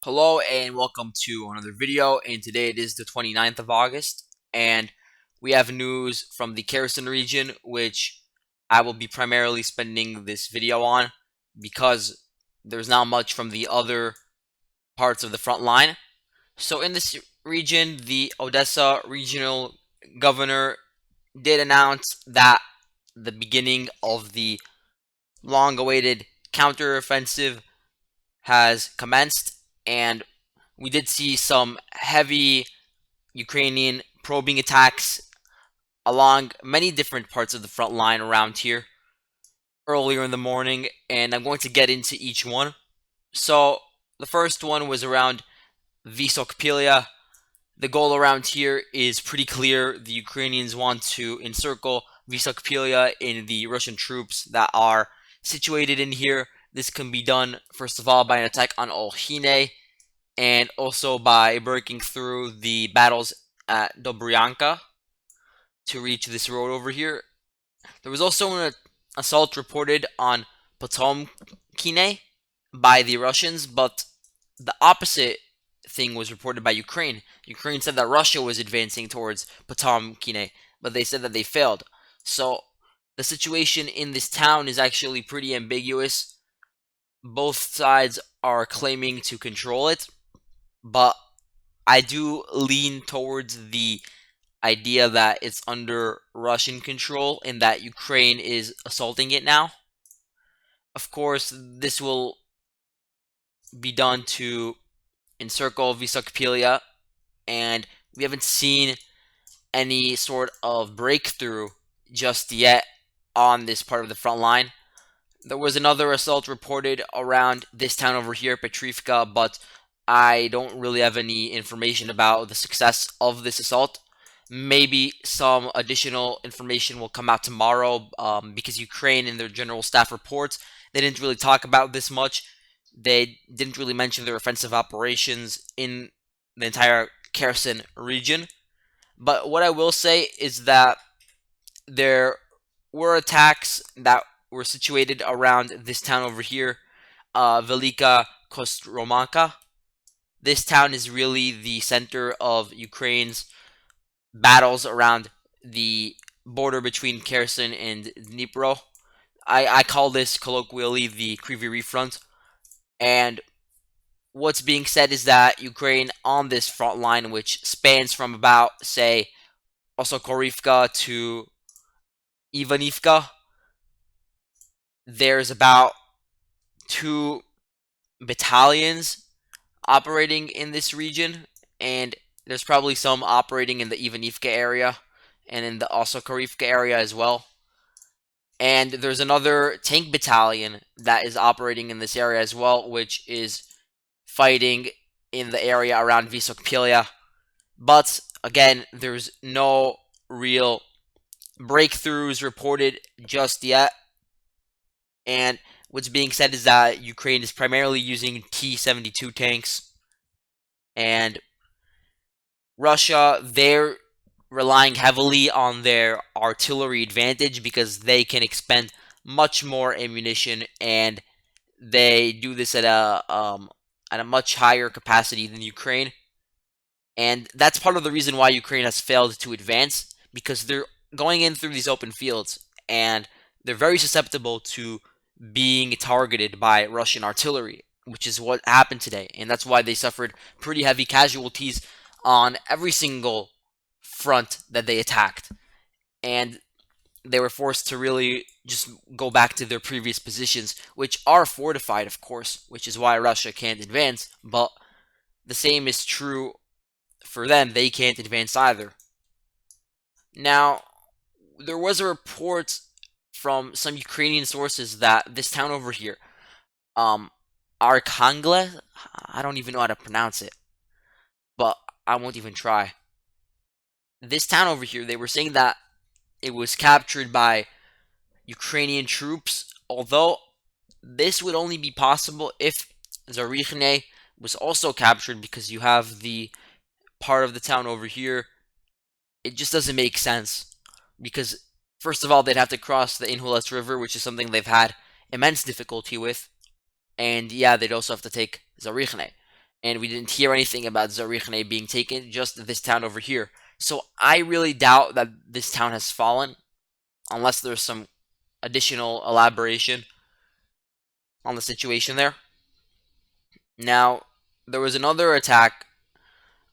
Hello and welcome to another video, and today it is the 29th of August, and we have news from the Kherson region, which I will be primarily spending this video on because there's not much from the other parts of the front line. So in this region, the Odessa regional governor did announce that the beginning of the long-awaited counteroffensive has commenced, and we did see some heavy Ukrainian probing attacks along many different parts of the front line around here earlier in the morning, and I'm going to get into each one. So, the first one was around Vysokpilia. The goal around here is pretty clear. The Ukrainians want to encircle Vysokpilia in the Russian troops that are situated in here. This can be done, first of all, by an attack on Olhine, and also by breaking through the battles at Dobryanka to reach this road over here. There was also an assault reported on Potomkine by the Russians, but the opposite thing was reported by Ukraine. Ukraine said that Russia was advancing towards Potomkine, but they said that they failed. So the situation in this town is actually pretty ambiguous. Both sides are claiming to control it, but I do lean towards the idea that it's under Russian control and that Ukraine is assaulting it now. Of course, this will be done to encircle Vysokpilia, and we haven't seen any sort of breakthrough just yet on this part of the front line. There was another assault reported around this town over here, Petrivka, but I don't really have any information about the success of this assault. Maybe some additional information will come out tomorrow because Ukraine, in their general staff reports, they didn't really talk about this much. They didn't really mention their offensive operations in the entire Kherson region. But what I will say is that there were attacks that were situated around this town over here, Velika Kostromaka. This town is really the center of Ukraine's battles around the border between Kherson and Dnipro. I call this colloquially the Kryvyi front. And what's being said is that Ukraine on this front line, which spans from about, say, Osokorivka to Ivanivka, there's about two battalions operating in this region, and there's probably some operating in the Ivanivka area and in the Osokorivka area as well. And there's another tank battalion that is operating in this area as well, which is fighting in the area around Vysokpilia. But again, there's no real breakthroughs reported just yet. And what's being said is that Ukraine is primarily using T-72 tanks, and Russia, they're relying heavily on their artillery advantage because they can expend much more ammunition, and they do this at a much higher capacity than Ukraine. And that's part of the reason why Ukraine has failed to advance, because they're going in through these open fields, and they're very susceptible to being targeted by Russian artillery, which is what happened today. And that's why they suffered pretty heavy casualties on every single front that they attacked. And they were forced to really just go back to their previous positions, which are fortified, of course, which is why Russia can't advance. But the same is true for them. They can't advance either. Now, there was a report from some Ukrainian sources that this town over here, um, Arkhangle, I don't even know how to pronounce it, but I won't even try. This town over here, they were saying that it was captured by Ukrainian troops, although this would only be possible if Zarichne was also captured, because you have the part of the town over here. It just doesn't make sense because, first of all, they'd have to cross the Inhulas River, which is something they've had immense difficulty with, and yeah, they'd also have to take Zarichne. and we didn't hear anything about Zarikhne being taken, just this town over here. So I really doubt that this town has fallen, unless there's some additional elaboration on the situation there. Now, there was another attack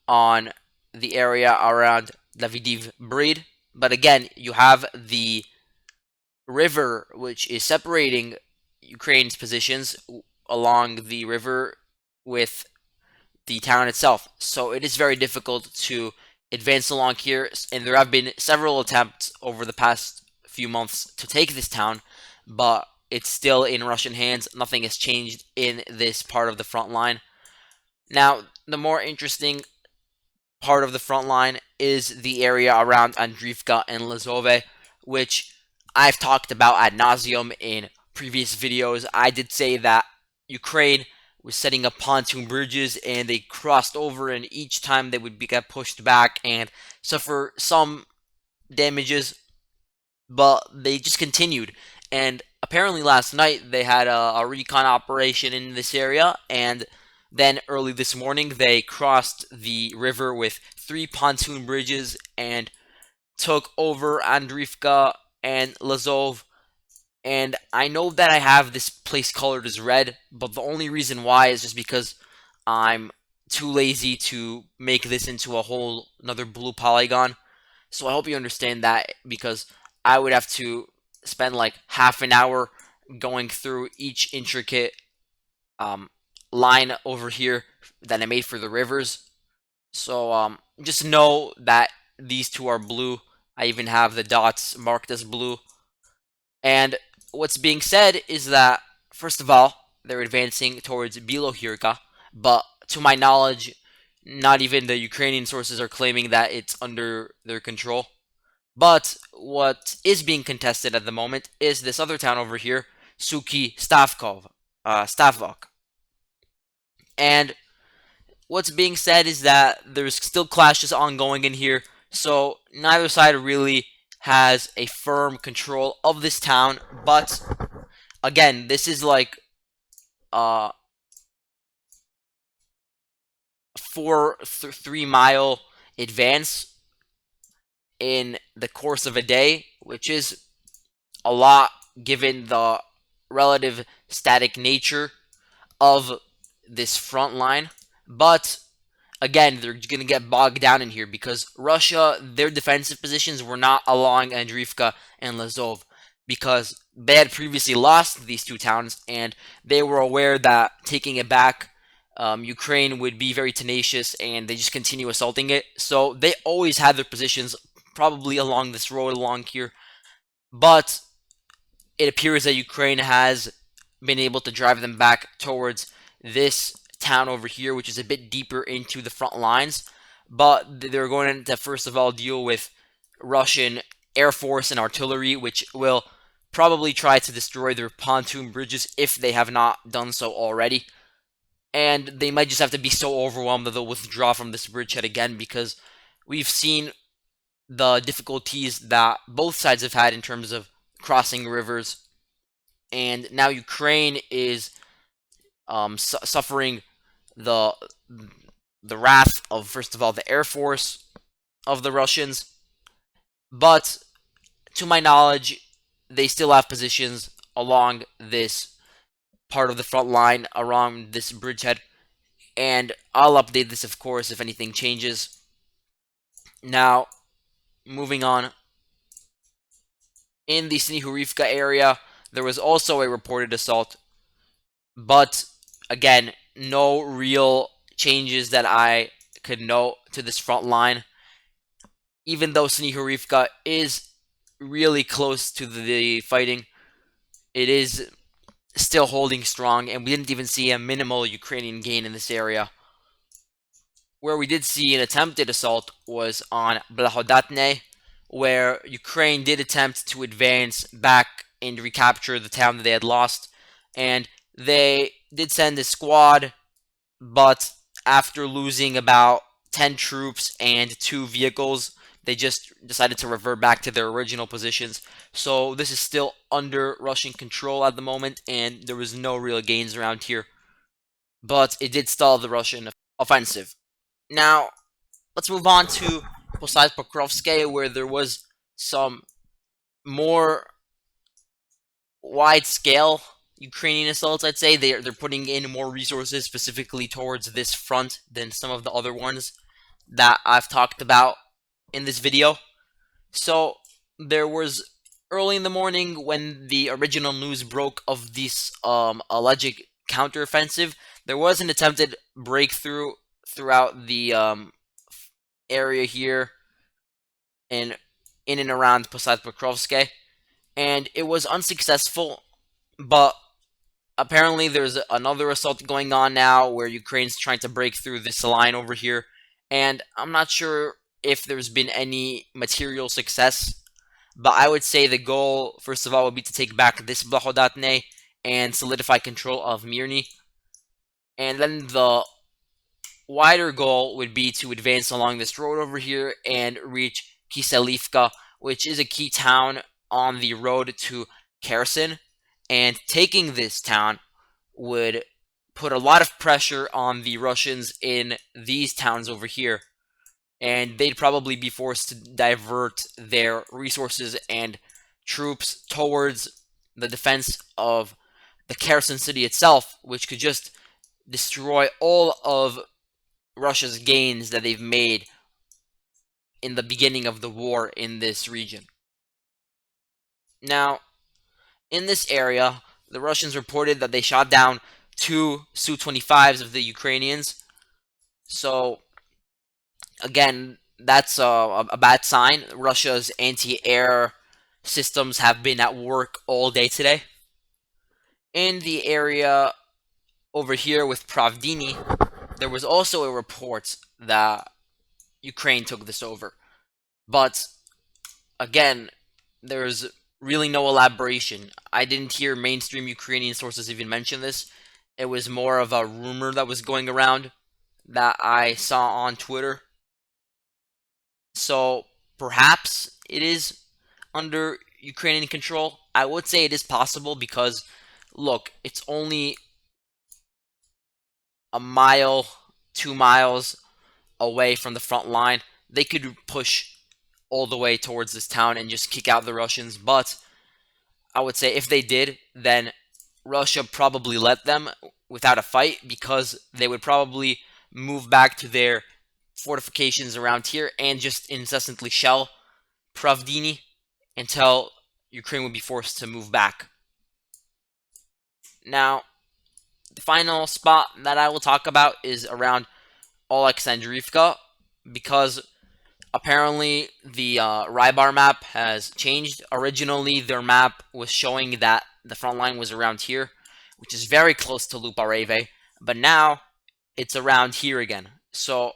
on the area around Davidiv Brid, but again, you have the river which is separating Ukraine's positions along the river with the town itself. So it is very difficult to advance along here, and there have been several attempts over the past few months to take this town, but it's still in Russian hands. Nothing has changed in this part of the front line. Now, the more interesting part of the front line is the area around Andriivka and Lazove, which I've talked about ad nauseum in previous videos. I did say that Ukraine was setting up pontoon bridges and they crossed over, and each time they would get pushed back and suffer some damages, but they just continued. And apparently last night they had a recon operation in this area, and then early this morning they crossed the river with 3 pontoon bridges and took over Andriivka and Lazov. And I know that I have this place colored as red, but the only reason why is just because I'm too lazy to make this into a whole another blue polygon. So I hope you understand that, because I would have to spend like half an hour going through each intricate line over here that I made for the rivers. So just know that these two are blue. I even have the dots marked as blue. And what's being said is that, first of all, they're advancing towards Bilohirka, but to my knowledge, not even the Ukrainian sources are claiming that it's under their control. But what is being contested at the moment is this other town over here, Suki Stavok. And what's being said is that there's still clashes ongoing in here, so neither side really has a firm control of this town. But again, this is like a 3 mile advance in the course of a day, which is a lot given the relative static nature of this front line. But again, they're going to get bogged down in here because Russia, their defensive positions were not along Andriivka and Lazov, because they had previously lost these two towns, and they were aware that taking it back, Ukraine would be very tenacious, and they just continue assaulting it. So they always had their positions probably along this road along here. But it appears that Ukraine has been able to drive them back towards this town over here, which is a bit deeper into the front lines. But they're going to first of all deal with Russian air force and artillery, which will probably try to destroy their pontoon bridges if they have not done so already. And they might just have to be so overwhelmed that they'll withdraw from this bridgehead again, because we've seen the difficulties that both sides have had in terms of crossing rivers. And now Ukraine is suffering the wrath of, first of all, the air force of the Russians. But to my knowledge, they still have positions along this part of the front line around this bridgehead, and I'll update this, of course, if anything changes. Now, moving on, in the Snihurivka area, there was also a reported assault, but again, no real changes that I could note to this front line. Even though Snihurivka is really close to the fighting, it is still holding strong, and we didn't even see a minimal Ukrainian gain in this area. Where we did see an attempted assault was on Blahodatne, where Ukraine did attempt to advance back and recapture the town that they had lost, and they did send a squad, but after losing about 10 troops and 2 vehicles, they just decided to revert back to their original positions. So this is still under Russian control at the moment, and there was no real gains around here. But it did stall the Russian offensive. Now, let's move on to Pokrovske, where there was some more wide scale Ukrainian assaults. I'd say they're putting in more resources specifically towards this front than some of the other ones that I've talked about in this video. So there was early in the morning when the original news broke of this alleged counteroffensive. There was an attempted breakthrough throughout the area here in and around Pokrovske, and it was unsuccessful. But apparently, there's another assault going on now where Ukraine's trying to break through this line over here, and I'm not sure if there's been any material success. But I would say the goal, first of all, would be to take back this Blahodatne and solidify control of Mirny. And then the wider goal would be to advance along this road over here and reach Kiselivka, which is a key town on the road to Kherson. And taking this town would put a lot of pressure on the Russians in these towns over here. And they'd probably be forced to divert their resources and troops towards the defense of the Kherson city itself, which could just destroy all of Russia's gains that they've made in the beginning of the war in this region. Now, in this area, the Russians reported that they shot down 2 Su-25s of the Ukrainians. So, again, that's a bad sign. Russia's anti-air systems have been at work all day today. In the area over here with Pravdini, there was also a report that Ukraine took this over. But, again, there's really no elaboration. I didn't hear mainstream Ukrainian sources even mention this. It was more of a rumor that was going around that I saw on Twitter. So perhaps it is under Ukrainian control. I would say it is possible because, look, it's only a mile, 2 miles away from the front line. They could push all the way towards this town and just kick out the Russians. But I would say if they did, then Russia probably let them without a fight because they would probably move back to their fortifications around here and just incessantly shell Pravdini until Ukraine would be forced to move back. Now, the final spot that I will talk about is around Alexandrivka because apparently the Rybar map has changed. Originally, their map was showing that the front line was around here, which is very close to Lupareve, but now it's around here again. So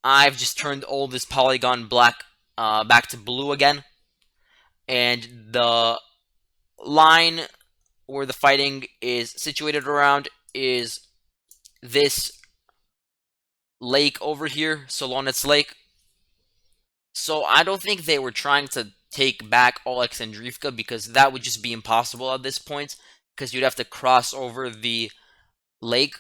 I've just turned all this polygon black back to blue again, and the line where the fighting is situated around is this lake over here, Solonets Lake. So I don't think they were trying to take back Alexandrivka because that would just be impossible at this point because you'd have to cross over the lake.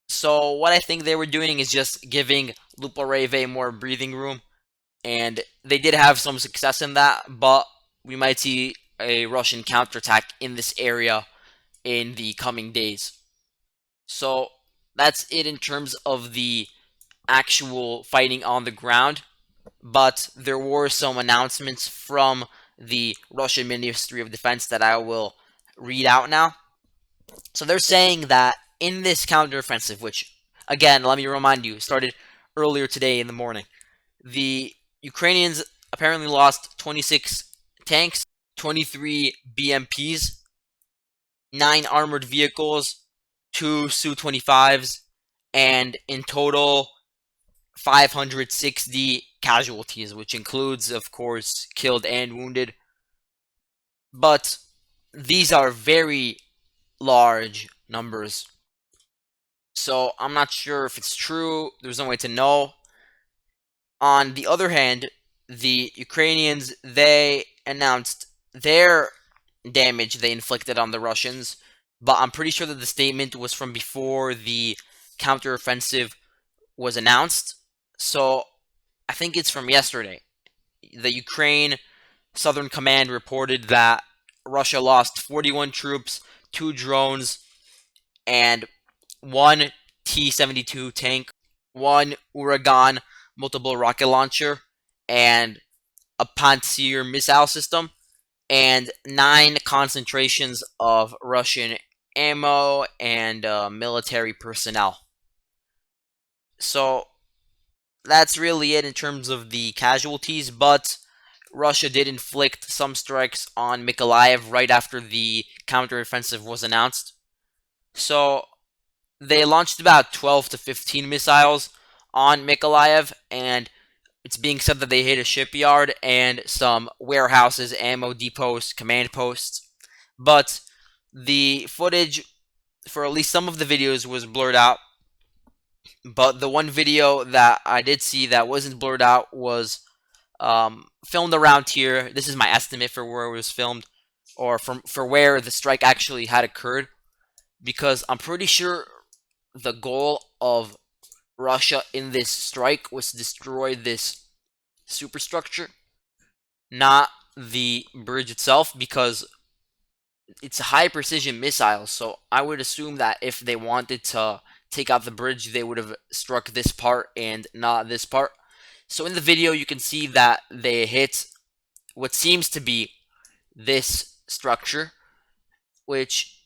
So what I think they were doing is just giving Lupareve more breathing room, and they did have some success in that, but we might see a Russian counterattack in this area in the coming days. So that's it in terms of the actual fighting on the ground, but there were some announcements from the Russian Ministry of Defense that I will read out now. So they're saying that in this counteroffensive, which, again, let me remind you, started earlier today in the morning, the Ukrainians apparently lost 26 tanks, 23 BMPs, 9 armored vehicles, 2 Su-25s, and in total 560 casualties, which includes, of course, killed and wounded. But these are very large numbers. So I'm not sure if it's true. There's no way to know. On the other hand, the Ukrainians, they announced their damage they inflicted on the Russians, but I'm pretty sure that the statement was from before the counteroffensive was announced. So I think it's from yesterday. The Ukraine Southern Command reported that Russia lost 41 troops, 2 drones, and one T-72 tank, one Uragan multiple rocket launcher, and a Pantsir missile system, and 9 concentrations of Russian ammo and military personnel. So that's really it in terms of the casualties, but Russia did inflict some strikes on Mykolaiv right after the counteroffensive was announced. So they launched about 12 to 15 missiles on Mykolaiv, and it's being said that they hit a shipyard and some warehouses, ammo depots, command posts. But the footage for at least some of the videos was blurred out. But the one video that I did see that wasn't blurred out was filmed around here. This is my estimate for where it was filmed, or for where the strike actually had occurred, because I'm pretty sure the goal of Russia in this strike was to destroy this superstructure, not the bridge itself, because it's a high precision missile. So I would assume that if they wanted to take out the bridge, they would have struck this part and not this part. So in the video, you can see that they hit what seems to be this structure, which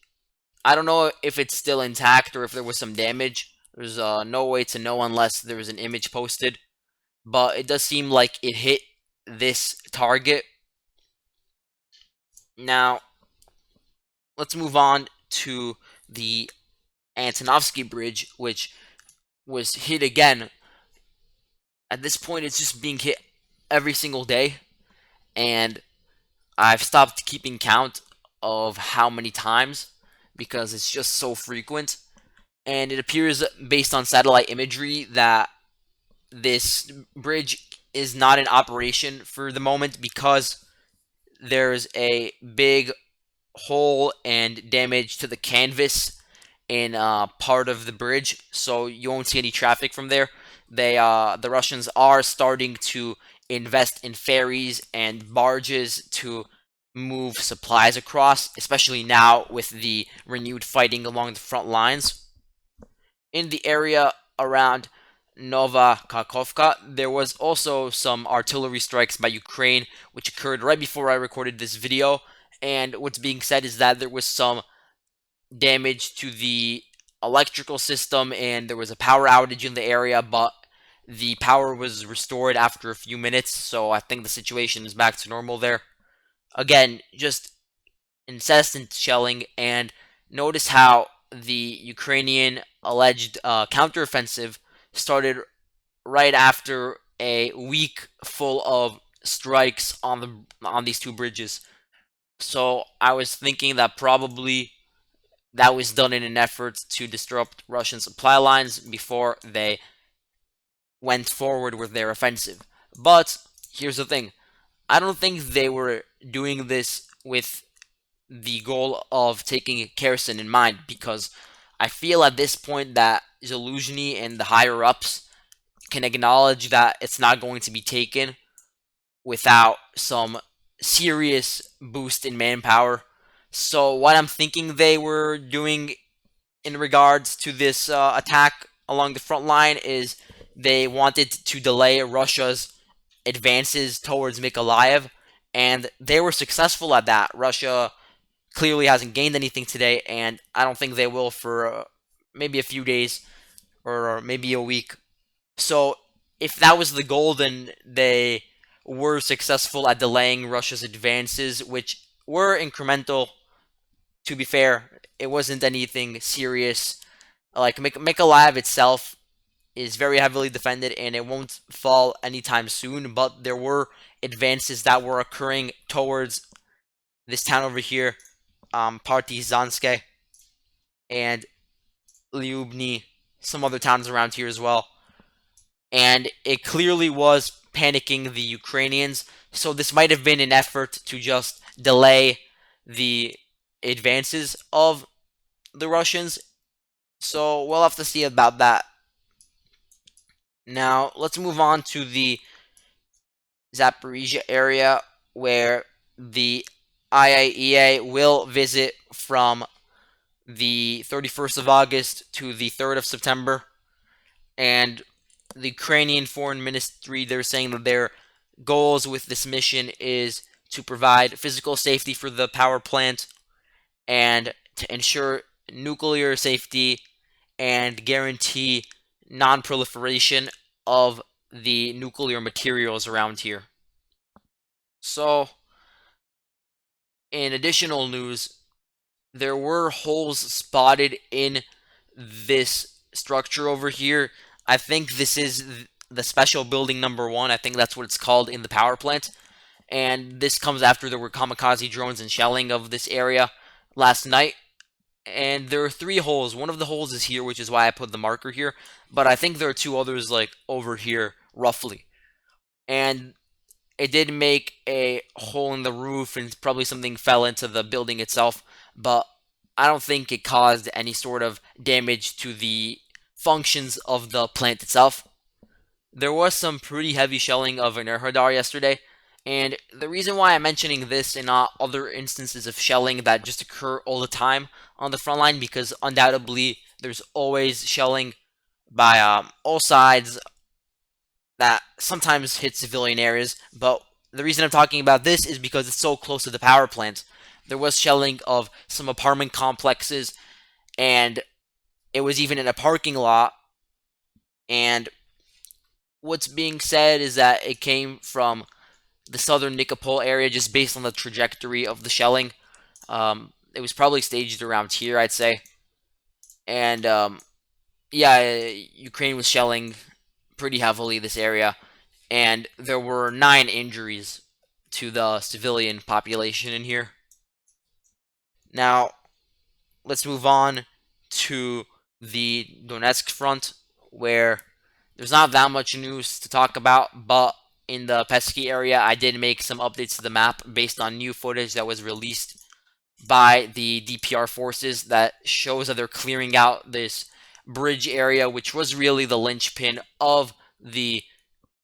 I don't know if it's still intact or if there was some damage. There's no way to know unless there was an image posted, but it does seem like it hit this target. Now, let's move on to the Antonovsky Bridge, which was hit again. At this point, it's just being hit every single day, and I've stopped keeping count of how many times because it's just so frequent. And it appears, based on satellite imagery, that this bridge is not in operation for the moment because there's a big hole and damage to the canvas in part of the bridge, so you won't see any traffic from there. The Russians are starting to invest in ferries and barges to move supplies across, especially now with the renewed fighting along the front lines. In the area around Nova Kakhovka, there was also some artillery strikes by Ukraine, which occurred right before I recorded this video. And what's being said is that there was some damage to the electrical system and there was a power outage in the area, but the power was restored after a few minutes, so I think the situation is back to normal there. Again, just incessant shelling, and notice how the Ukrainian alleged counteroffensive started right after a week full of strikes on these two bridges. So I was thinking that probably that was done in an effort to disrupt Russian supply lines before they went forward with their offensive. But here's the thing. I don't think they were doing this with the goal of taking Kherson in mind, because I feel at this point that Zaluzhny and the higher ups can acknowledge that it's not going to be taken without some serious boost in manpower. So what I'm thinking they were doing in regards to this attack along the front line is they wanted to delay Russia's advances towards Mykolaiv, and they were successful at that. Russia clearly hasn't gained anything today, and I don't think they will for maybe a few days or maybe a week. So if that was the goal, then they were successful at delaying Russia's advances, which were incremental. To be fair, it wasn't anything serious. Like Mykolaiv itself is very heavily defended and it won't fall anytime soon, but there were advances that were occurring towards this town over here, Partizanske and Lyubny, some other towns around here as well. And it clearly was panicking the Ukrainians, so this might have been an effort to just delay the advances of the Russians So we'll have to see about that. Now let's move on to the Zaporizhia area where the IAEA will visit from the 31st of August to the 3rd of September. And the Ukrainian Foreign Ministry, they're saying that their goals with this mission is to provide physical safety for the power plant and to ensure nuclear safety and guarantee non-proliferation of the nuclear materials around here. So, in additional news, there were holes spotted in this structure over here. I think this is the special building number 1. I think that's what it's called in the power plant. And this comes after there were kamikaze drones and shelling of this area last night. And there are 3 holes. One of the holes is here, which is why I put the marker here. But I think there are 2 others like over here, roughly. And it did make a hole in the roof, and probably something fell into the building itself. But I don't think it caused any sort of damage to the functions of the plant itself. There was some pretty heavy shelling of an air radar yesterday, and the reason why I'm mentioning this and not other instances of shelling that just occur all the time on the front line, because undoubtedly there's always shelling by all sides that sometimes hit civilian areas, but the reason I'm talking about this is because it's so close to the power plant. There was shelling of some apartment complexes, and it was even in a parking lot. And what's being said is that it came from the southern Nikopol area just based on the trajectory of the shelling. It was probably staged around here, I'd say. And yeah, Ukraine was shelling pretty heavily this area, and there were 9 injuries to the civilian population in here. Now, let's move on to the Donetsk front, where there's not that much news to talk about, but in the Pesky area, I did make some updates to the map based on new footage that was released by the DPR forces that shows that they're clearing out this bridge area, which was really the linchpin of the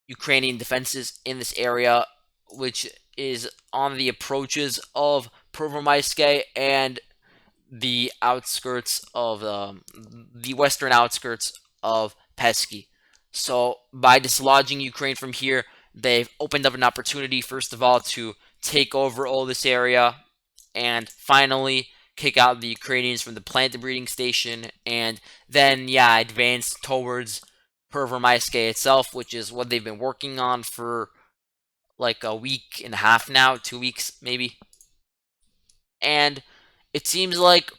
Ukrainian defenses in this area, which is on the approaches of Pervomaiske and the outskirts of the western outskirts of Pesky. So by dislodging Ukraine from here, they've opened up an opportunity, first of all, to take over all this area and finally kick out the Ukrainians from the plant breeding station, and then, yeah, advance towards Pervomaiske itself, which is what they've been working on for like a week and a half now, 2 weeks maybe. And it seems like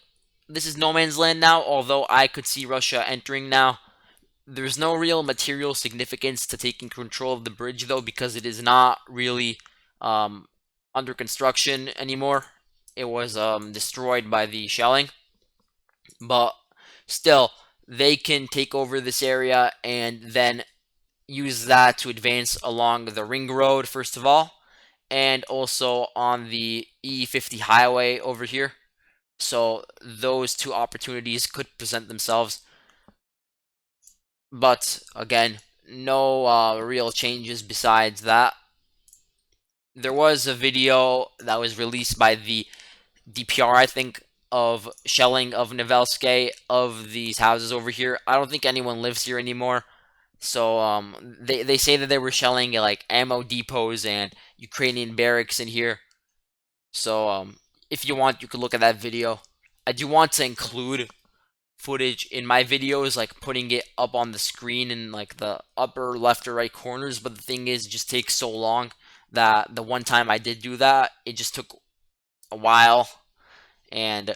this is no man's land now, although I could see Russia entering now. There's no real material significance to taking control of the bridge, though, because it is not really under construction anymore. It was destroyed by the shelling. But still, they can take over this area and then use that to advance along the ring road, first of all, and also on the E50 highway over here. So those 2 opportunities could present themselves. But again, no real changes besides that. There was a video that was released by the DPR, I think, of shelling of Novelske of these houses over here. I don't think anyone lives here anymore. So they say that they were shelling like ammo depots and Ukrainian barracks in here. So if you want, you could look at that video. I do want to include footage in my videos, like putting it up on the screen in like the upper left or right corners, but the thing is, it just takes so long that the one time I did do that, it just took a while, and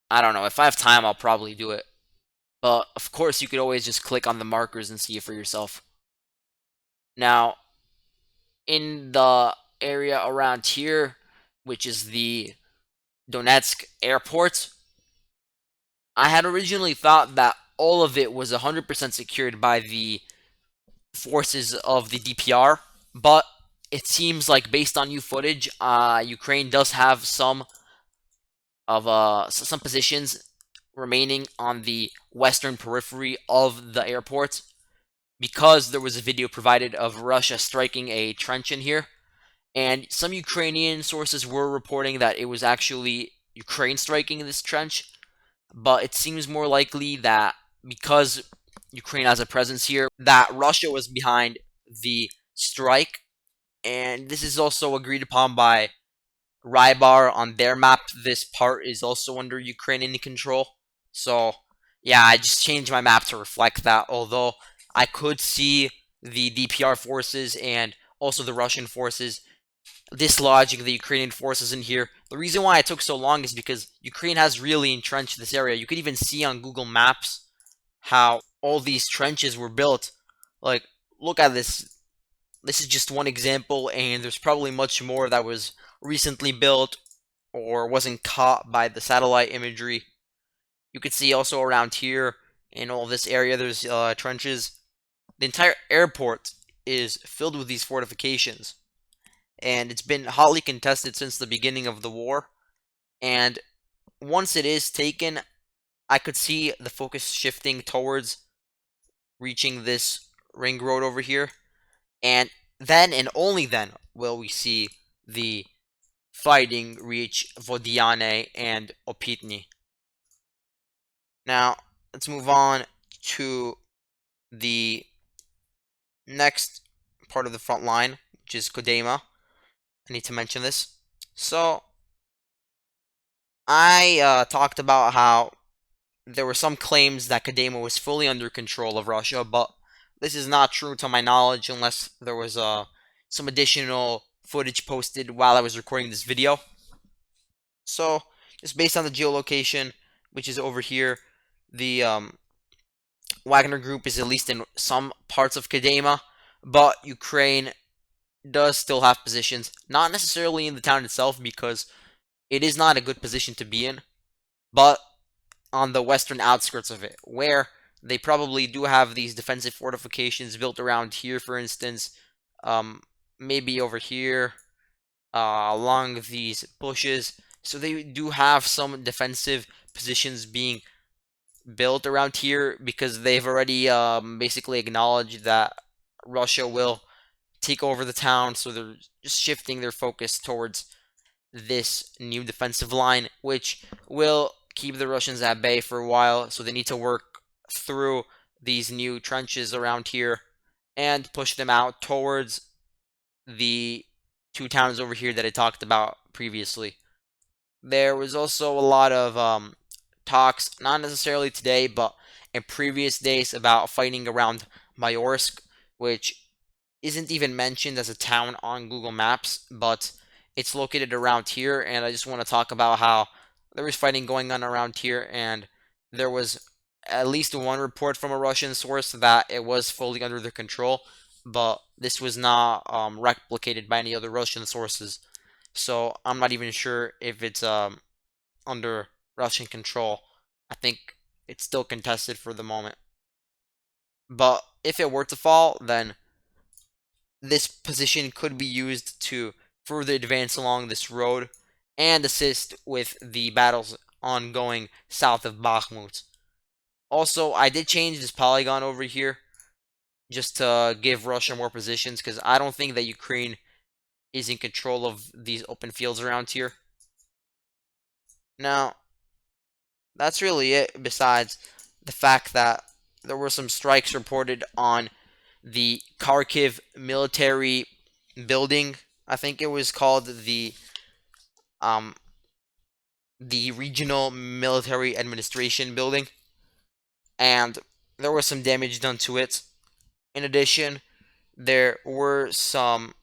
I don't know, if I have time, I'll probably do it. But of course, you could always just click on the markers and see it for yourself. Now, in the area around here, which is the Donetsk airport, I had originally thought that all of it was 100% secured by the forces of the DPR, but it seems like based on new footage, Ukraine does have some positions remaining on the western periphery of the airport because there was a video provided of Russia striking a trench in here. And some Ukrainian sources were reporting that it was actually Ukraine striking this trench, but it seems more likely that because Ukraine has a presence here, that Russia was behind the strike. And this is also agreed upon by Rybar on their map. This part is also under Ukrainian control. So, yeah, I just changed my map to reflect that. Although I could see the DPR forces and also the Russian forces dislodging the Ukrainian forces in here. The reason why it took so long is because Ukraine has really entrenched this area. You could even see on Google Maps how all these trenches were built. Like, look at this. This is just one example, and there's probably much more that was recently built or wasn't caught by the satellite imagery. You could see also around here in all this area there's trenches. The entire airport is filled with these fortifications, and it's been hotly contested since the beginning of the war. And once it is taken, I could see the focus shifting towards reaching this ring road over here. And then and only then will we see the fighting reach Vodiane and Opitny. Now, let's move on to the next part of the front line, which is Kodema. I need to mention this. So, I talked about how there were some claims that Kadema was fully under control of Russia, but this is not true to my knowledge unless there was some additional footage posted while I was recording this video. So, just based on the geolocation, which is over here, the Wagner group is at least in some parts of Kadema, but Ukraine does still have positions, not necessarily in the town itself because it is not a good position to be in, but on the western outskirts of it, where they probably do have these defensive fortifications built around here, for instance, maybe over here, along these bushes. So they do have some defensive positions being built around here because they've already basically acknowledged that Russia will take over the town, so they're just shifting their focus towards this new defensive line, which will keep the Russians at bay for a while. So they need to work through these new trenches around here and push them out towards the two towns over here that I talked about previously. There was also a lot of talks, not necessarily today, but in previous days, about fighting around Mayorsk, which isn't even mentioned as a town on Google Maps, but it's located around here. And I just want to talk about how there was fighting going on around here, and there was at least one report from a Russian source that it was fully under their control, but this was not replicated by any other Russian sources. So I'm not even sure if it's under Russian control. I think it's still contested for the moment. But if it were to fall, then this position could be used to further advance along this road and assist with the battles ongoing south of Bakhmut. Also, I did change this polygon over here just to give Russia more positions because I don't think that Ukraine is in control of these open fields around here. Now, that's really it, besides the fact that there were some strikes reported on the Kharkiv military building. I think it was called the Regional Military Administration building, and there was some damage done to it. In addition, there were some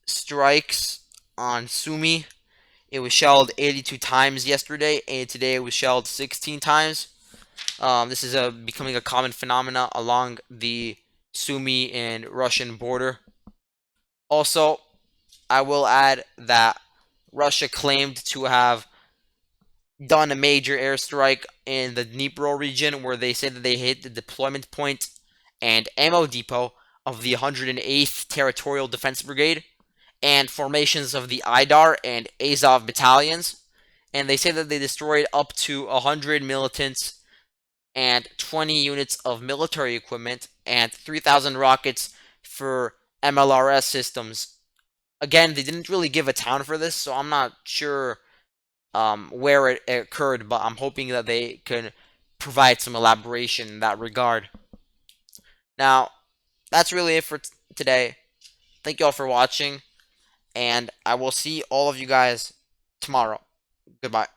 strikes on Sumy. It was shelled 82 times yesterday, and today it was shelled 16 times. This is becoming a common phenomena along the Sumy and Russian border. Also, I will add that Russia claimed to have done a major airstrike in the Dnipro region where they said that they hit the deployment point and ammo depot of the 108th Territorial Defense Brigade and formations of the Idar and Azov battalions. and they say that they destroyed up to 100 militants and 20 units of military equipment and 3,000 rockets for MLRS systems. Again, they didn't really give a town for this, so I'm not sure where it occurred, but I'm hoping that they can provide some elaboration in that regard. Now, that's really it for today. Thank you all for watching, and I will see all of you guys tomorrow. Goodbye.